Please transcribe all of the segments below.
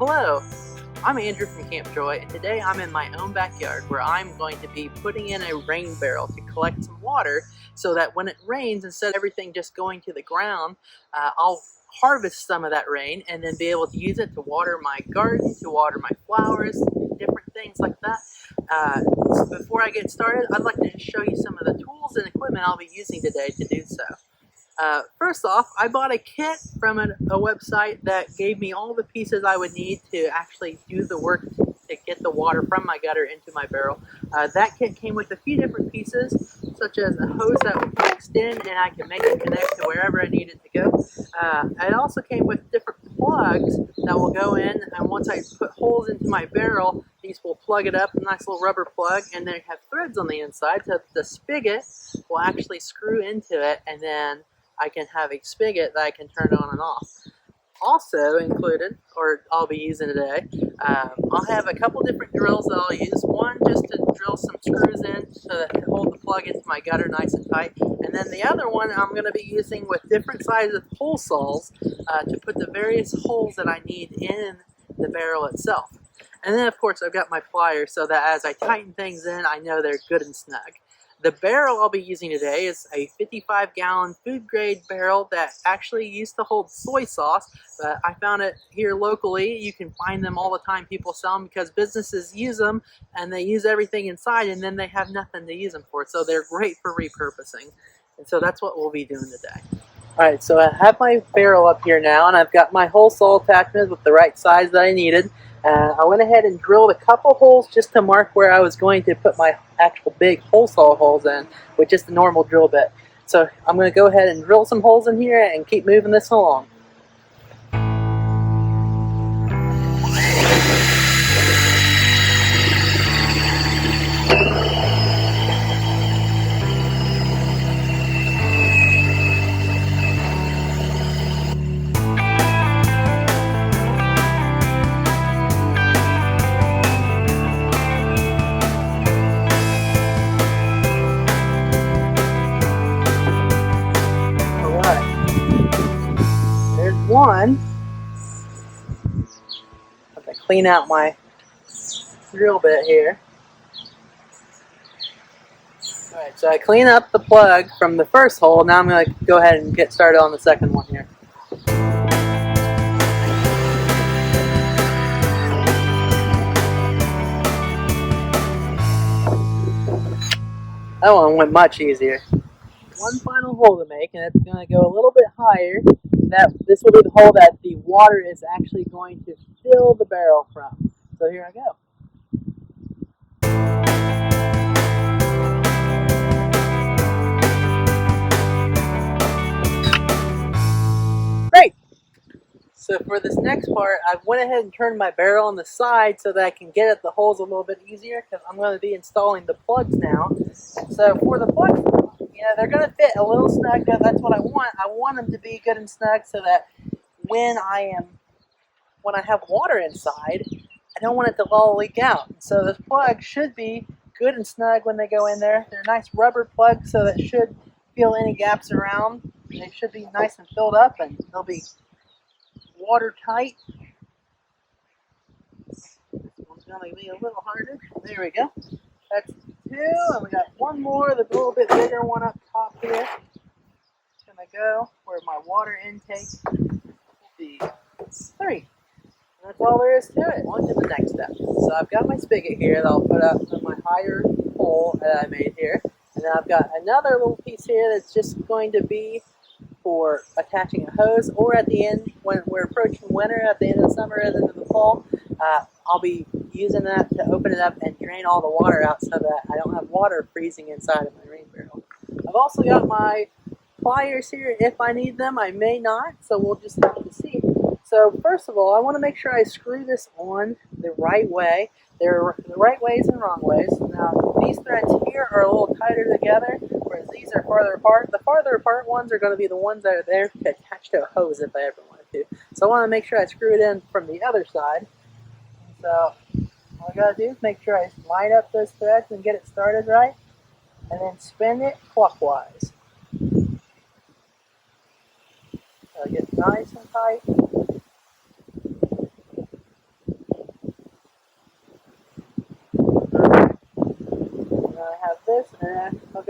Hello, I'm Andrew from Camp Joy, and today I'm in my own backyard where I'm going to be putting in a rain barrel to collect some water so that when it rains, instead of everything just going to the ground, I'll harvest some of that rain and then be able to use it to water my garden, to water my flowers, different things like that. So before I get started, I'd like to show you some of the tools and equipment I'll be using today to do so. First off, I bought a kit from a website that gave me all the pieces I would need to actually do the work to get the water from my gutter into my barrel. That kit came with a few different pieces, such as a hose that would extend and I can make it connect to wherever I need it to go. It also came with different plugs that will go in, and once I put holes into my barrel, these will plug it up, a nice little rubber plug, and they have threads on the inside, so the spigot will actually screw into it, and then I can have a spigot that I can turn on and off. Also included, or I'll be using today, I'll have a couple different drills that I'll use. One just to drill some screws in so that to hold the plug into my gutter nice and tight. And then the other one I'm going to be using with different sizes hole saws to put the various holes that I need in the barrel itself. And then of course I've got my pliers so that as I tighten things in, I know they're good and snug. The barrel I'll be using today is a 55-gallon food grade barrel that actually used to hold soy sauce, but I found it here locally. You can find them all the time. People sell them because businesses use them and they use everything inside and then they have nothing to use them for. So they're great for repurposing. And so that's what we'll be doing today. Alright, so I have my barrel up here now and I've got my hole saw attachment with the right size that I needed. I went ahead and drilled a couple holes just to mark where I was going to put my actual big hole saw holes in with just the normal drill bit. So I'm going to go ahead and drill some holes in here and keep moving this along. There's one. I'm going to clean out my drill bit here. Alright, so I clean up the plug from the first hole. Now I'm going to go ahead and get started on the second one here. That one went much easier. One final hole to make, and it's going to go a little bit higher. This will be the hole that the water is actually going to fill the barrel from. So here I go. Great! So for this next part, I went ahead and turned my barrel on the side so that I can get at the holes a little bit easier because I'm going to be installing the plugs now. So for the plugs, they're going to fit a little snug. That's what I want. I want them to be good and snug so that when I have water inside, I don't want it to all leak out. So this plug should be good and snug when they go in there. They're nice rubber plugs, so that should fill any gaps around. They should be nice and filled up, and they'll be watertight. This one's going to be a little harder. There we go. That's two, and we got one more, the little bit bigger one up top here. It's going to go where my water intake will be. Three. And that's all there is to it. On to the next step. So I've got my spigot here that I'll put up in my higher hole that I made here. And then I've got another little piece here that's just going to be for attaching a hose, or at the end, when we're approaching winter, at the end of the summer and into the fall, I'll be using that to open it up and drain all the water out so that I don't have water freezing inside of my rain barrel. I've also got my pliers here if I need them. I may not, so we'll just have to see. So first of all, I want to make sure I screw this on the right way. There are the right ways and wrong ways. Now, these threads here are a little tighter together, whereas these are farther apart. The farther apart ones are going to be the ones that are there to attach to a hose if I ever wanted to. So I want to make sure I screw it in from the other side. So all I got to do is make sure I line up those threads and get it started right, and then spin it clockwise. So it gets nice and tight.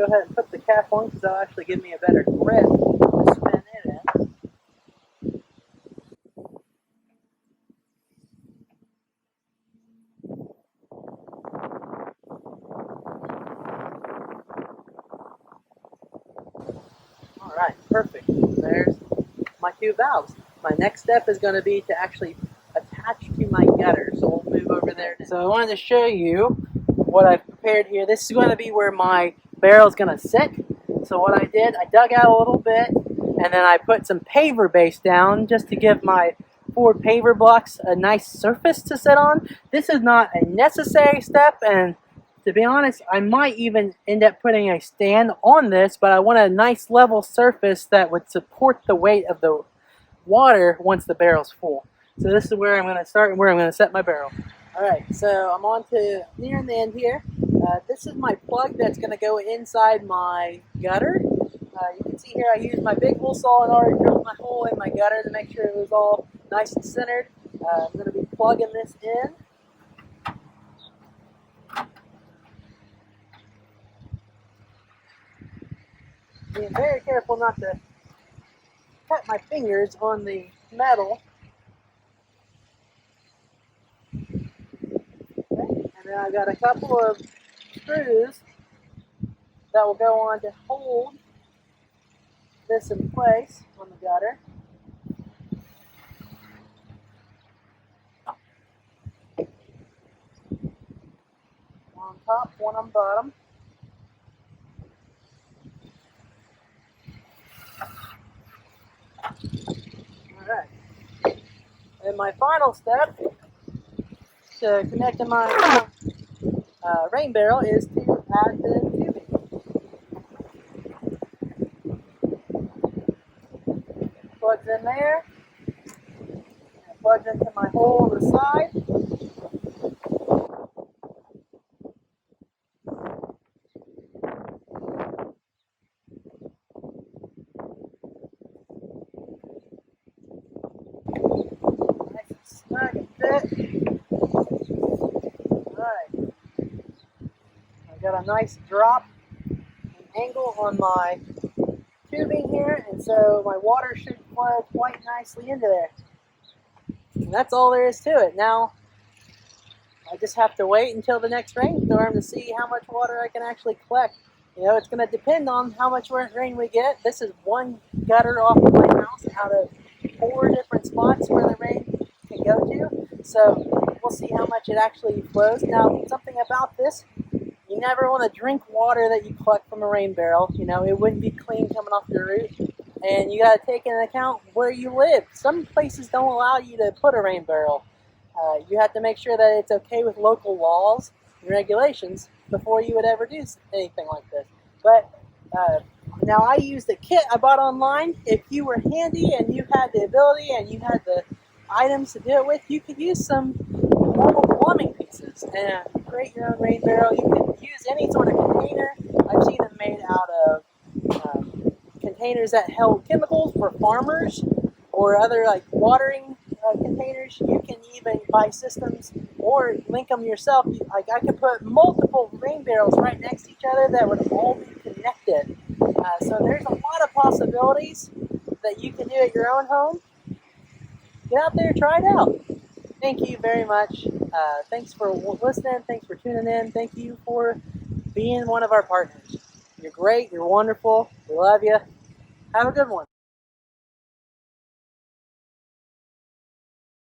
go ahead and put the cap on because that'll actually give me a better grip to spin it in. Alright, perfect. There's my two valves. My next step is going to be to actually attach to my gutter, so we'll move over there. So I wanted to show you what I've prepared here. This is going to be where my barrel is going to sit. So what I did, I dug out a little bit, and then I put some paver base down just to give my 4 paver blocks a nice surface to sit on. This is not a necessary step, and to be honest, I might even end up putting a stand on this, but I want a nice level surface that would support the weight of the water once the barrel's full. So this is where I'm going to start and where I'm going to set my barrel. Alright, so I'm on to near the end here. This is my plug that's going to go inside my gutter. You can see here I used my big hole saw and already drilled my hole in my gutter to make sure it was all nice and centered. I'm going to be plugging this in. Being very careful not to cut my fingers on the metal. Okay. And then I've got a couple of screws that will go on to hold this in place on the gutter. One on top, one on bottom. Alright. And my final step to connect to my rain barrel is to add the tubing. Plugs in there, and plugs into my hole on the side. Nice and snug and fit. Alright. I've got a nice drop and angle on my tubing here, and so my water should flow quite nicely into there. And that's all there is to it. Now, I just have to wait until the next rainstorm to see how much water I can actually collect. You know, it's going to depend on how much rain we get. This is one gutter off of my house out of 4 different spots where the rain can go to. So we'll see how much it actually flows. Now, something about this, you never want to drink water that you collect from a rain barrel. You know, it wouldn't be clean coming off your roof. And you got to take into account where you live. Some places don't allow you to put a rain barrel. You have to make sure that it's okay with local laws and regulations before you would ever do anything like this. But now I used a kit I bought online. If you were handy and you had the ability and you had the items to do it with, you could use some normal plumbing pieces and create your own rain barrel. You can use any sort of container. I've seen them made out of containers that held chemicals for farmers or other like watering containers. You can even buy systems or link them yourself. Like I could put multiple rain barrels right next to each other that would all be connected. So there's a lot of possibilities that you can do at your own home. Get out there, try it out. Thank you very much. Thanks for listening. Thanks for tuning in. Thank you for being one of our partners. You're great. You're wonderful. We love you. Have a good one.